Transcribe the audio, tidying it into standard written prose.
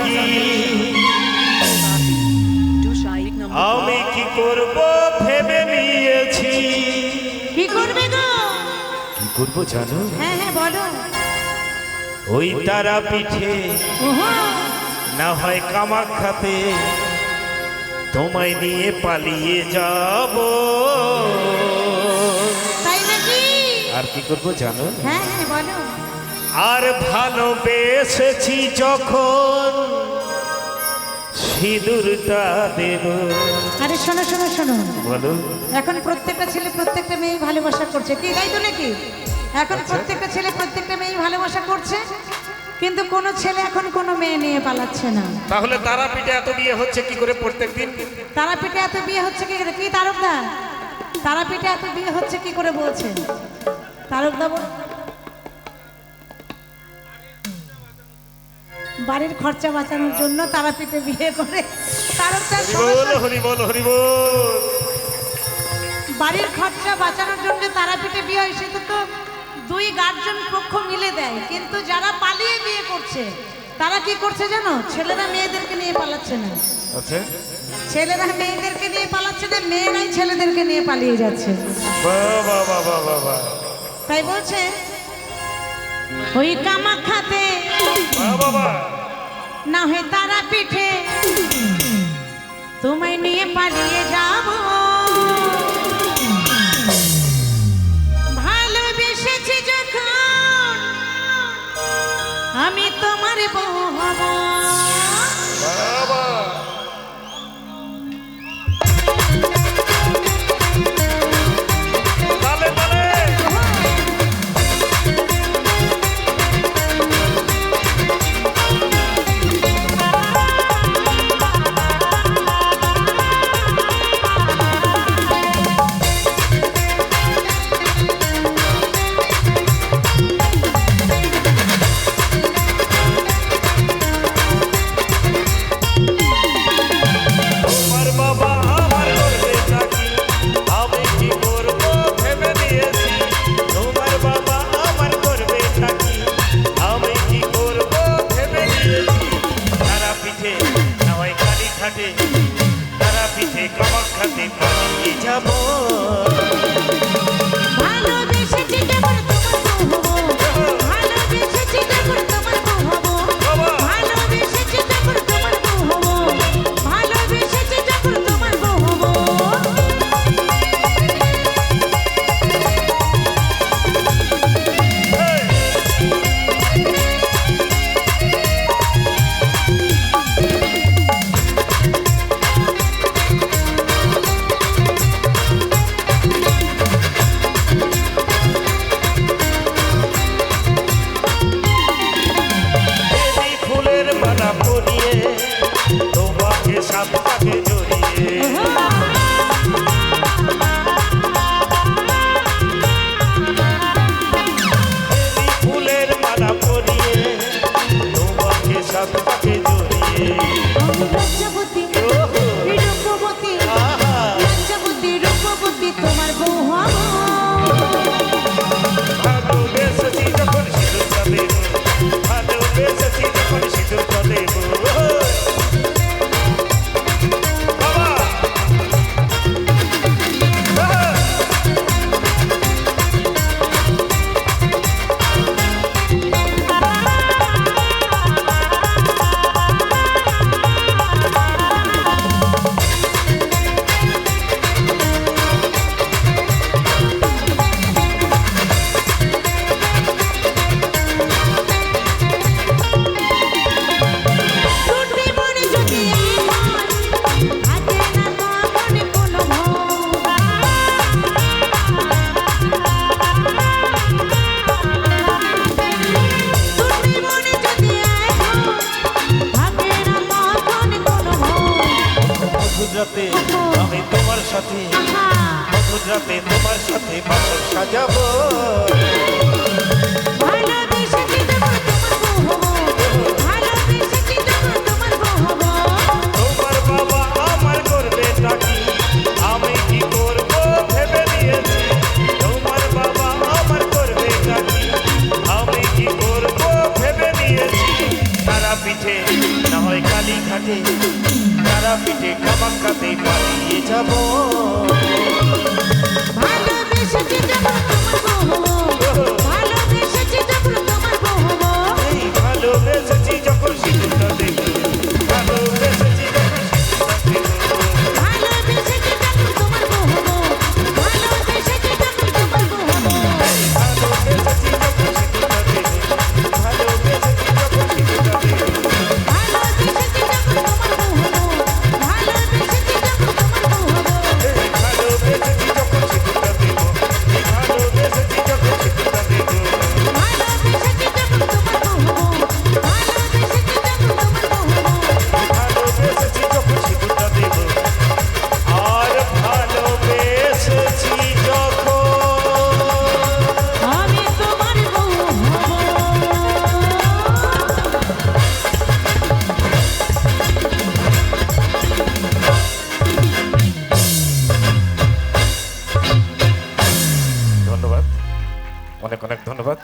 কি আমি কি করব ভেবে নিয়েছি। কি করবে গো? কি করব জানো? হ্যাঁ হ্যাঁ বলো। ওই তারা পিঠে না হয় কামাখ্যাতে তোমায় নিয়ে পালিয়ে যাব। তাই নাকি? আর কি করব জানো? হ্যাঁ হ্যাঁ বলো। আর ভালোবেসেছি যখন সিঁদুরটা দেব। আরে শোনো শোনো শোনো, বলো। এখন প্রত্যেকটা ছেলে প্রত্যেকটা মেয়ে ভালোবাসা করছে, কি তাই তো নাকি? এখন প্রত্যেকটা ছেলে প্রত্যেকটা মেয়ে ভালোবাসা করছে, কিন্তু কোন ছেলে এখন কোন মেয়ে নিয়ে পালাচ্ছে না। তাহলে তারাপীঠে এত বিয়ে হচ্ছে কি করে প্রত্যেকদিন? তারাপীঠে এত বিয়ে হচ্ছে কি করে? কি তারকদা, তারাপীঠে এত বিয়ে হচ্ছে কি করে বলছেন তারকদা? বাড়ির খরচা বাঁচানোর জন্য তারাপীঠে বিয়ে করে। বাড়ির খরচা বাঁচানোর জন্য তারাপীঠে বিয়ে হয়, সেটা তো দুই গার্জিয়ান পক্ষ মিলে দেয়। কিন্তু যারা পালিয়ে বিয়ে করছে তারা কি করছে জানো? ছেলেরা মেয়েদেরকে নিয়ে পালাচ্ছে না। আচ্ছা, ছেলেরা মেয়েদেরকে নিয়ে পালাচ্ছে না, মেয়েরাই ছেলেদেরকে নিয়ে পালিয়ে যাচ্ছে। তাই বলছে ওই কামাখ্যাতে না হয় তারাপীঠে তোমায় নিয়ে পালিয়ে যাব। ভালোবেসেছি যখন আমি তোমার বউ হব। তারাপীঠে কামাখ্যাতে পালিয়ে যাব। ভালোবেসেছি যখন তোমার বউ হব, ভালোবেসেছি যখন তোমার বউ হব, ভালোবেসেছি যখন তোমার বউ হব, ভালোবেসেছি যখন তোমার বউ হব। সাপটাকে জড়িয়ে ফুলের মালা পরিয়ে তোমাকে সাপটাকে জড়িয়ে লজ্জাবতী রূপবতী, লজ্জাবতী রূপবতী তোমার বউ হব। ভালোবেসেছি যখন সিঁদুরটা দেব, ভালোবেসেছি যখন সিঁদুরটা দেব। রাতে আমি তোমার সাথে, মধুর রাতে তোমার সাথে বাসর সাজাবো। তোমার বাবা আমার করবে টাকি, আমি কি করবো ভেবে নিয়েছি। তোমার বাবা আমার করবে টাকি, আমি কি করবো ভেবে নিয়েছি। তারাপীঠে না নয় কালী ঘাটে তারা পিঠে কামাক্কাতে পালিয়ে যাব ভালোবেসেছি যখন তোমার বউ হবো ভালোবেসেছি যখন তোমার বউ হবো এই ভালোবেসেছি যখন সিঁদুরটা দেব ভালোবেসেছি যখন সিঁদুরটা দেব ভালোবেসেছি যখন তোমার বউ হবো ভালোবেসেছি যখন তোমার বউ হবো ভালোবেসেছি যখন সিঁদুরটা দেব ভালোবেসেছি যখন সিঁদুরটা দেব ভালোবেসেছি যখন তোমার বউ হবো ভালোবেসেছি যখন তোমার বউ হবো ভালোবেসেছি যখন সিঁদুরটা দেব ভালোবেসেছি যখন সিঁদুরটা দেব ভালোবেসেছি যখন তোমার বউ হবো ভালোবেসেছি যখন তোমার বউ হবো ভালোবেসেছি যখন সিঁদুরটা দেব আর ভালোবেসেছি যখন আমি তোমার বউ হবো ধন্যবাদ অনেক অনেক ধন্যবাদ